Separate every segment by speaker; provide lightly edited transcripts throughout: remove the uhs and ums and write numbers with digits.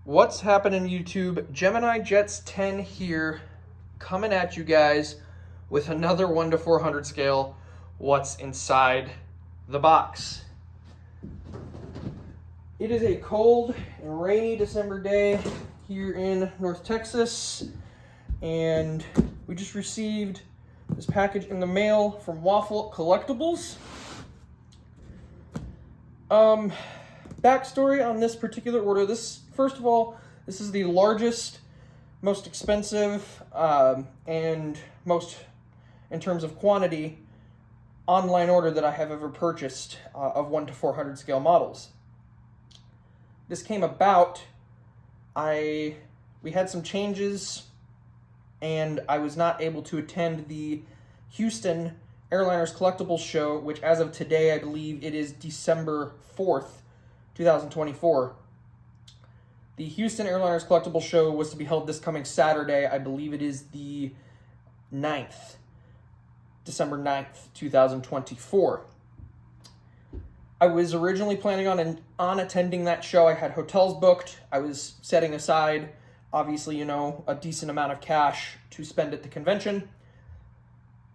Speaker 1: What's happening, YouTube? Gemini Jets 10 here, coming at you guys with another 1 to 400 scale what's inside the box. It is a cold and rainy December day here in North Texas, and we just received this package in the mail from Waffle Collectibles. Backstory on this particular order. First of all, this is the largest, most expensive, and most, in terms of quantity, online order that I have ever purchased of 1 to 400 scale models. This came about, we had some changes, and I was not able to attend the Houston Airliners Collectibles Show, which as of today, I believe it is December 4th, 2024. The Houston Airliners Collectibles Show was to be held this coming Saturday. I believe it is the 9th, December 9th, 2024. I was originally planning on attending that show. I had hotels booked. I was setting aside, obviously, a decent amount of cash to spend at the convention.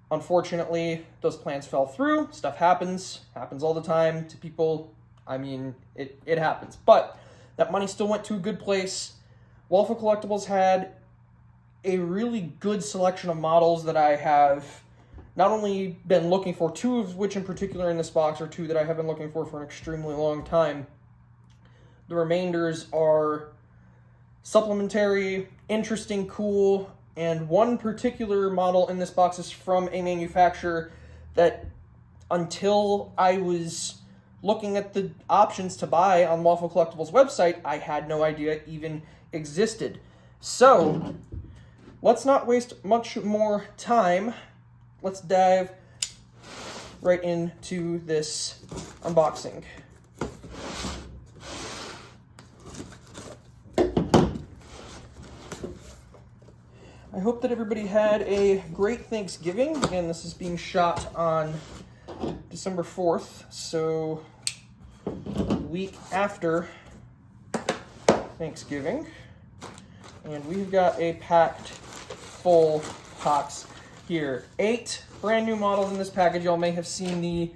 Speaker 1: Unfortunately, those plans fell through. Stuff happens all the time to people. I mean, it happens. But that money still went to a good place. Waffle Collectibles had a really good selection of models that I have not only been looking for, two of which in particular in this box are two that I have been looking for an extremely long time. The remainders are supplementary, interesting, cool, and one particular model in this box is from a manufacturer that, until I was looking at the options to buy on Waffle Collectibles' website, I had no idea even existed. So, let's not waste much more time. Let's dive right into this unboxing. I hope that everybody had a great Thanksgiving. Again, this is being shot on December 4th, so a week after Thanksgiving. And we've got a packed full box here. 8 brand new models in this package. Y'all may have seen the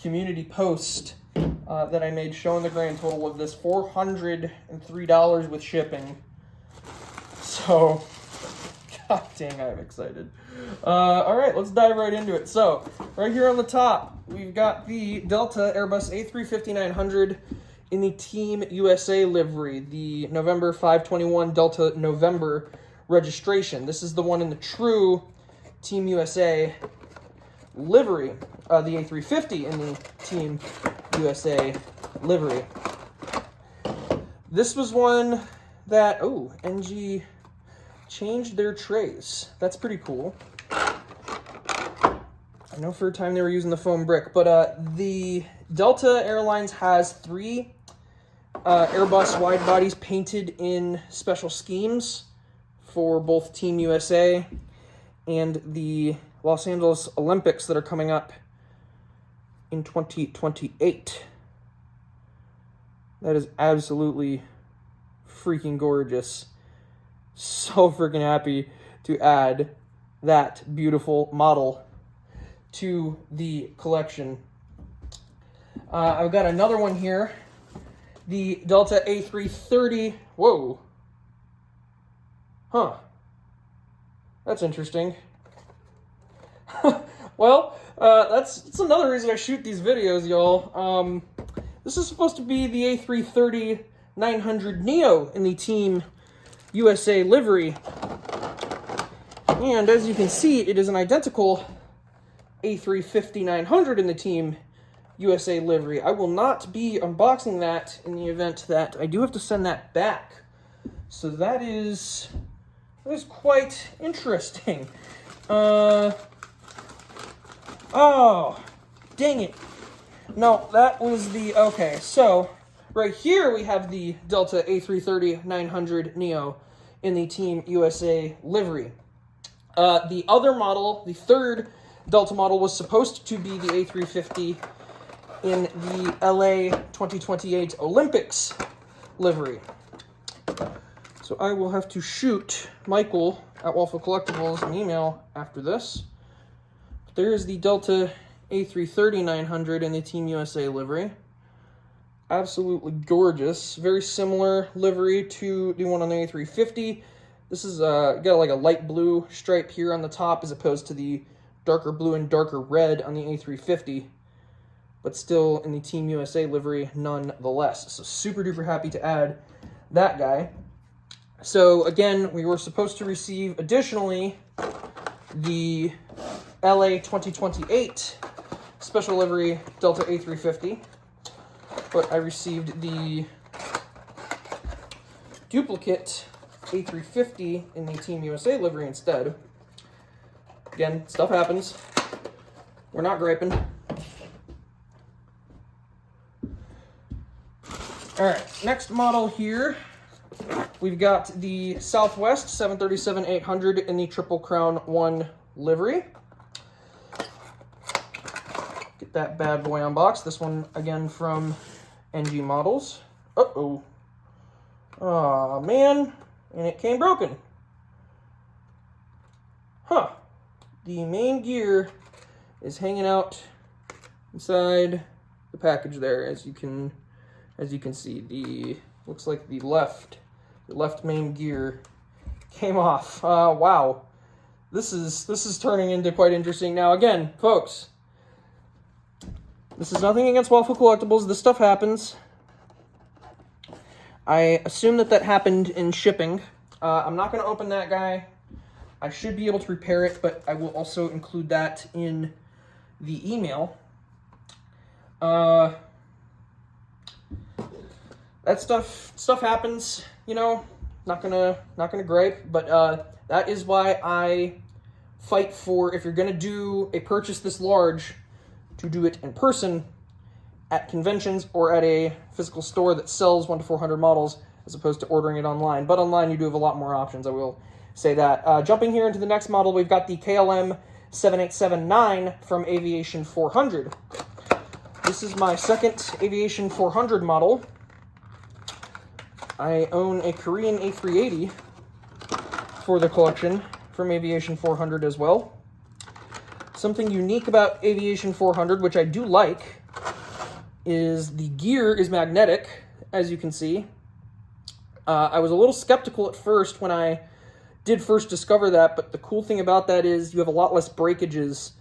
Speaker 1: community post that I made showing the grand total of this, $403 with shipping. So, god dang, I'm excited. All right, let's dive right into it. So, right here on the top, we've got the Delta Airbus A350-900 in the Team USA livery, the November 521 Delta November registration. This is the one in the true Team USA livery, the A350 in the Team USA livery. This was one that, NG changed their trays. That's pretty cool. I know for a time they were using the foam brick, but the Delta Airlines has 3 Airbus wide bodies painted in special schemes for both Team USA and the Los Angeles Olympics that are coming up in 2028. That is absolutely freaking gorgeous. So freaking happy to add that beautiful model to the collection. I've got another one here. The Delta A330. Whoa. Huh. That's interesting. Well, that's another reason I shoot these videos, y'all. This is supposed to be the A330-900 Neo in the Team USA livery. And as you can see, it is an identical A350-900 in the Team USA livery. I will not be unboxing that in the event that I do have to send that back. So that is quite interesting. Oh, dang it. No, that was the, okay, so right here we have the Delta A330-900 Neo in the Team USA livery. The other model, the third Delta model, was supposed to be the A350 in the LA 2028 Olympics livery. So I will have to shoot Michael at Waffle Collectibles an email after this. But there's the Delta A330-900 in the Team USA livery. Absolutely gorgeous. Very similar livery to the one on the A350. This is got like a light blue stripe here on the top as opposed to the darker blue and darker red on the A350. But still in the Team USA livery nonetheless. So super duper happy to add that guy. So again, we were supposed to receive additionally the LA 2028 special livery Delta A350. But I received the duplicate A350 in the Team USA livery instead. Again, stuff happens. We're not griping. Alright, next model here. We've got the Southwest 737-800 in the Triple Crown 1 livery. Get that bad boy unboxed. This one, again, from NG Models. Uh-oh. Aw, man. And it came broken. Huh. The main gear is hanging out inside the package there, as you can see. The looks like the left main gear came off. Wow. This is turning into quite interesting. Now again, folks, this is nothing against Waffle Collectibles. This stuff happens. I assume that happened in shipping. I'm not going to open that guy. I should be able to repair it, but I will also include that in the email. That stuff happens, you know. Not gonna gripe, but that is why I fight for, if you're gonna do a purchase this large, to do it in person at conventions or at a physical store that sells 1 to 400 models, as opposed to ordering it online. But online, you do have a lot more options, I will say that. Jumping here into the next model, we've got the KLM 787-9 from Aviation 400. This is my second Aviation 400 model. I own a Korean A380 for the collection from Aviation 400 as well. Something unique about Aviation 400, which I do like, is the gear is magnetic, as you can see. I was a little skeptical at first when I did first discover that, but the cool thing about that is you have a lot less breakages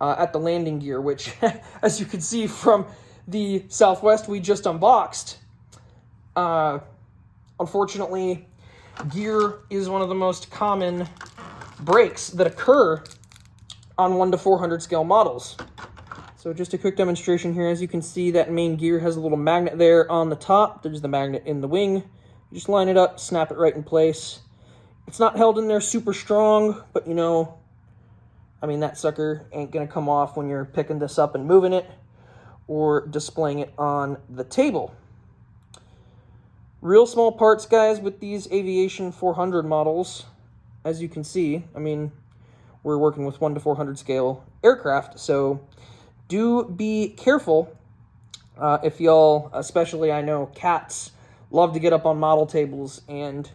Speaker 1: at the landing gear, which, as you can see from the Southwest we just unboxed, unfortunately, gear is one of the most common breaks that occur on 1 to 400 scale models. So just a quick demonstration here. As you can see, that main gear has a little magnet there on the top. There's the magnet in the wing. You just line it up, snap it right in place. It's not held in there super strong, but you know, I mean, that sucker ain't gonna come off when you're picking this up and moving it or displaying it on the table. Real small parts, guys, with these Aviation 400 models. As you can see, I mean, we're working with 1 to 400 scale aircraft, so do be careful if y'all, especially I know cats, love to get up on model tables and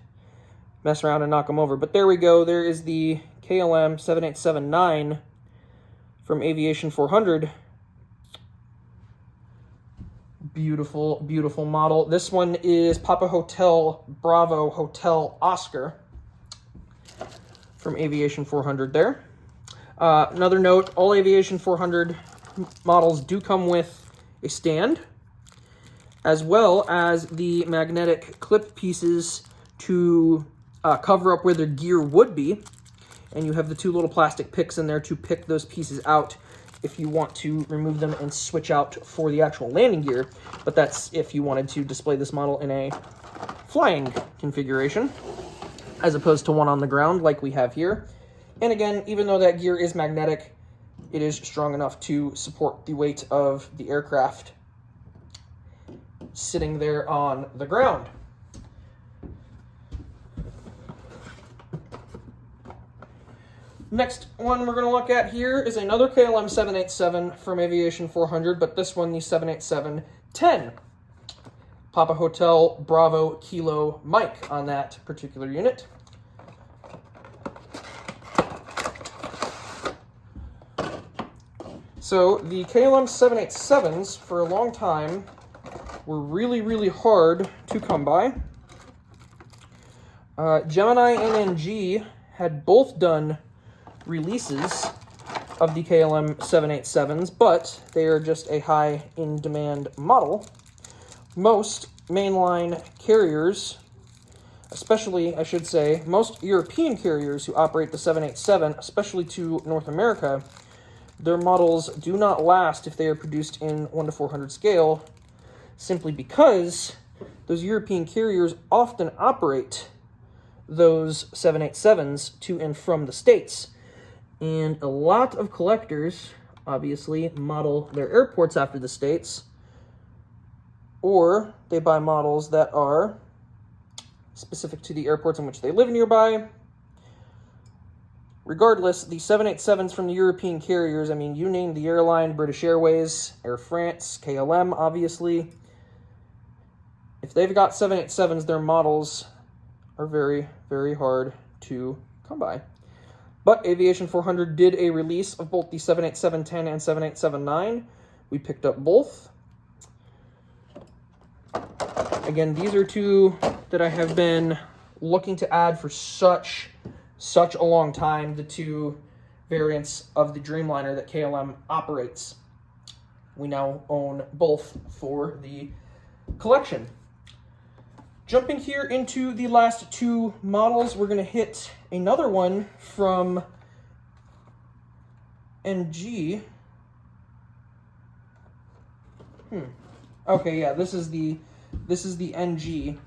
Speaker 1: mess around and knock them over. But there we go. There is the KLM 787-9 from Aviation 400. Beautiful, beautiful model. This one is Papa Hotel Bravo Hotel Oscar from Aviation 400 there. Another note, all Aviation 400 models do come with a stand, as well as the magnetic clip pieces to cover up where their gear would be. And you have the 2 little plastic picks in there to pick those pieces out if you want to remove them and switch out for the actual landing gear. But that's if you wanted to display this model in a flying configuration, as opposed to one on the ground like we have here. And again, even though that gear is magnetic, it is strong enough to support the weight of the aircraft sitting there on the ground. Next one we're going to look at here is another KLM 787 from Aviation 400, but this one the 787-10. Papa Hotel Bravo Kilo Mike on that particular unit. So the KLM 787s for a long time were really, really hard to come by. Gemini and NG had both done releases of the KLM 787s, but they are just a high in demand model. Most mainline carriers, especially, I should say, most European carriers who operate the 787, especially to North America, their models do not last if they are produced in 1:400 scale, simply because those European carriers often operate those 787s to and from the States. And a lot of collectors, obviously, model their airports after the States, or they buy models that are specific to the airports in which they live nearby. Regardless, the 787s from the European carriers, I mean, you name the airline, British Airways, Air France, KLM, obviously. If they've got 787s, their models are very, very hard to come by. But Aviation 400 did a release of both the 787-10 and 787-9. We picked up both. Again, these are two that I have been looking to add for such a long time, the two variants of the Dreamliner that KLM operates. We now own both for the collection. Jumping here into the last two models, we're going to hit another one from NG. Okay, yeah, this is the NG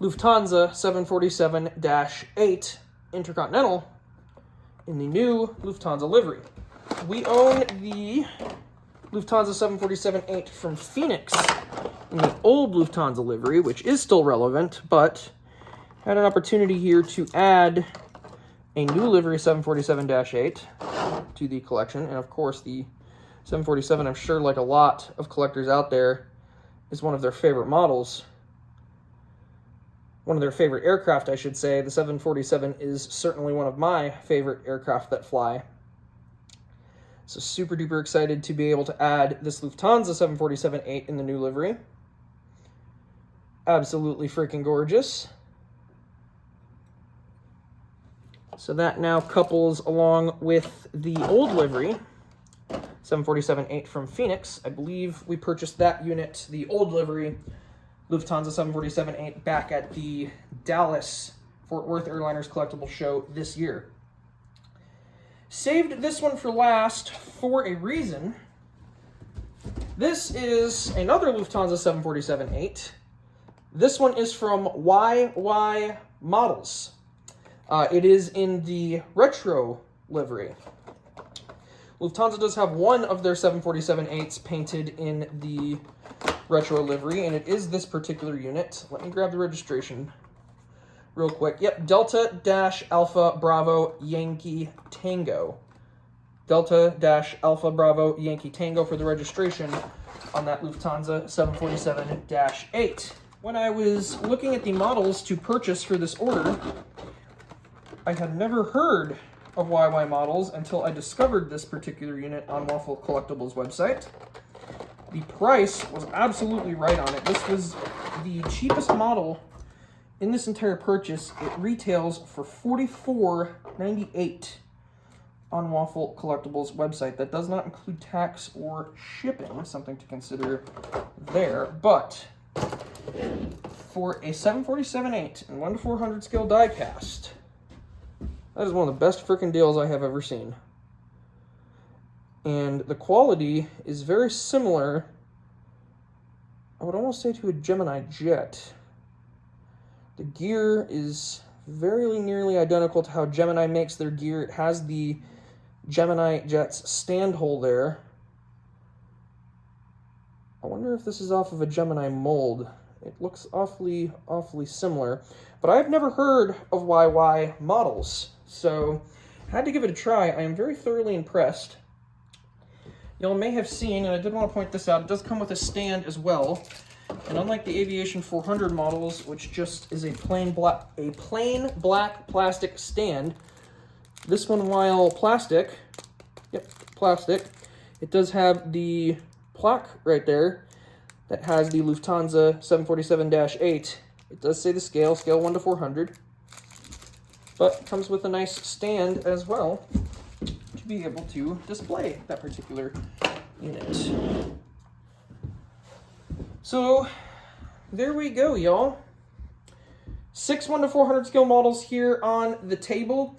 Speaker 1: Lufthansa 747-8 Intercontinental in the new Lufthansa livery. We own the Lufthansa 747-8 from Phoenix in the old Lufthansa livery, which is still relevant, but had an opportunity here to add a new livery 747-8 to the collection. And of course, the 747, I'm sure, like a lot of collectors out there, is one of their favorite models. One of their favorite aircraft, I should say. The 747 is certainly one of my favorite aircraft that fly. So super duper excited to be able to add this Lufthansa 747-8 in the new livery. Absolutely freaking gorgeous. So that now couples along with the old livery, 747-8 from Phoenix. I believe we purchased that unit, the old livery, Lufthansa 747-8, back at the Dallas Fort Worth Airliners Collectibles Show this year. Saved this one for last for a reason. This is another Lufthansa 747-8. This one is from YY Models. It is in the retro livery. Lufthansa does have one of their 747-8s painted in the retro livery, and it is this particular unit. Let me grab the registration real quick. Yep, Delta-Alpha Bravo Yankee Tango. Delta-Alpha Bravo Yankee Tango for the registration on that Lufthansa 747-8. When I was looking at the models to purchase for this order, I had never heard of YY Models until I discovered this particular unit on Waffle Collectibles website. The price was absolutely right on it. This was the cheapest model in this entire purchase. It retails for $44.98 on Waffle Collectibles website. That does not include tax or shipping, something to consider there. But for a 747-8 and 1:400 scale die cast, that is one of the best freaking deals I have ever seen. And the quality is very similar, I would almost say, to a Gemini jet. The gear is very nearly identical to how Gemini makes their gear. It has the Gemini jet's stand hole there. I wonder if this is off of a Gemini mold. It looks awfully similar. But I've never heard of YY Models, so had to give it a try. I am very thoroughly impressed. Y'all may have seen, and I did want to point this out, it does come with a stand as well. And unlike the Aviation 400 models, which just is a plain black plastic stand, this one, while plastic, plastic, it does have the plaque right there that has the Lufthansa 747-8. It does say the scale 1 to 400, but comes with a nice stand as well to be able to display that particular unit. So there we go, y'all. 6 1 to 400 scale models here on the table.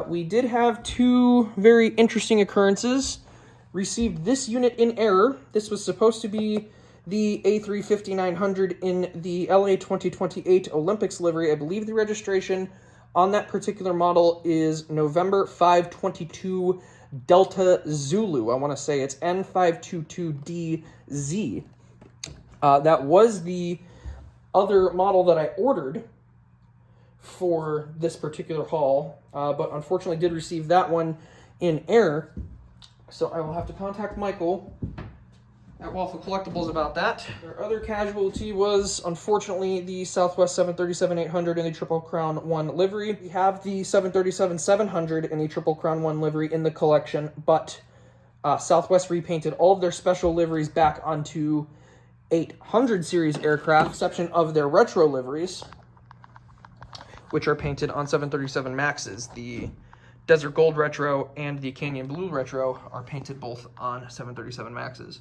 Speaker 1: We did have 2 very interesting occurrences. Received this unit in error. This was supposed to be the A350-900 in the LA 2028 Olympics livery. I believe the registration on that particular model is November 522 Delta Zulu. I want to say it's N522DZ. That was the other model that I ordered for this particular haul, but unfortunately did receive that one in error. So I will have to contact Michael at Waffle Collectibles about that. Our other casualty was, unfortunately, the Southwest 737-800 in the Triple Crown 1 livery. We have the 737-700 in the Triple Crown 1 livery in the collection, but Southwest repainted all of their special liveries back onto 800 series aircraft, with the exception of their retro liveries, which are painted on 737 Maxes. The Desert Gold Retro and the Canyon Blue Retro are painted both on 737 Maxes.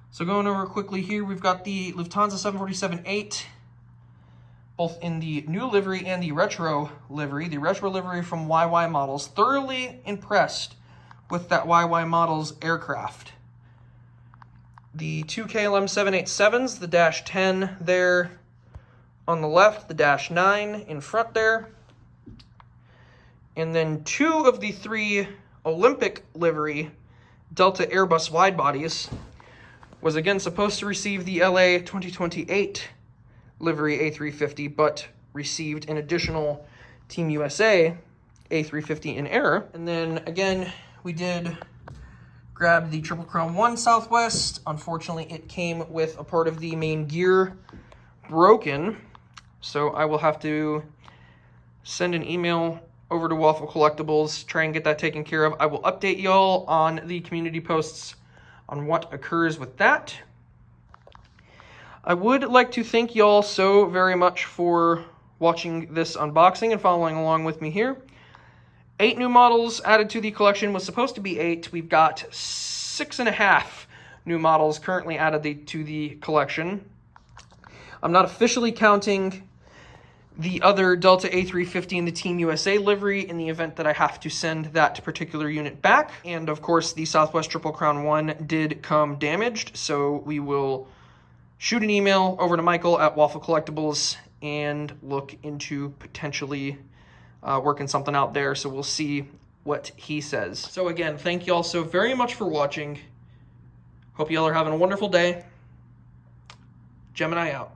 Speaker 1: So going over quickly here, we've got the Lufthansa 747-8, both in the new livery and the retro livery. The retro livery from YY Models. Thoroughly impressed with that YY Models aircraft. The 2 KLM 787s, the Dash 10 there on the left, the Dash 9 in front there. And then 2 of the 3 Olympic livery Delta Airbus widebodies was again supposed to receive the LA 2028 livery A350, but received an additional Team USA A350 in error. And then again, we did grab the Triple Crown 1 Southwest. Unfortunately, it came with a part of the main gear broken, so I will have to send an email over to Waffle Collectibles, try and get that taken care of. I will update y'all on the community posts on what occurs with that. I would like to thank y'all so very much for watching this unboxing and following along with me here. 8 new models added to the collection. Was supposed to be 8. We've got 6.5 new models currently added to the collection. I'm not officially counting the other Delta A350 in the Team USA livery in the event that I have to send that particular unit back. And of course, the Southwest Triple Crown 1 did come damaged, so we will shoot an email over to Michael at Waffle Collectibles and look into potentially working something out there. So we'll see what he says. So again, thank you all so very much for watching. Hope you all are having a wonderful day. Gemini out.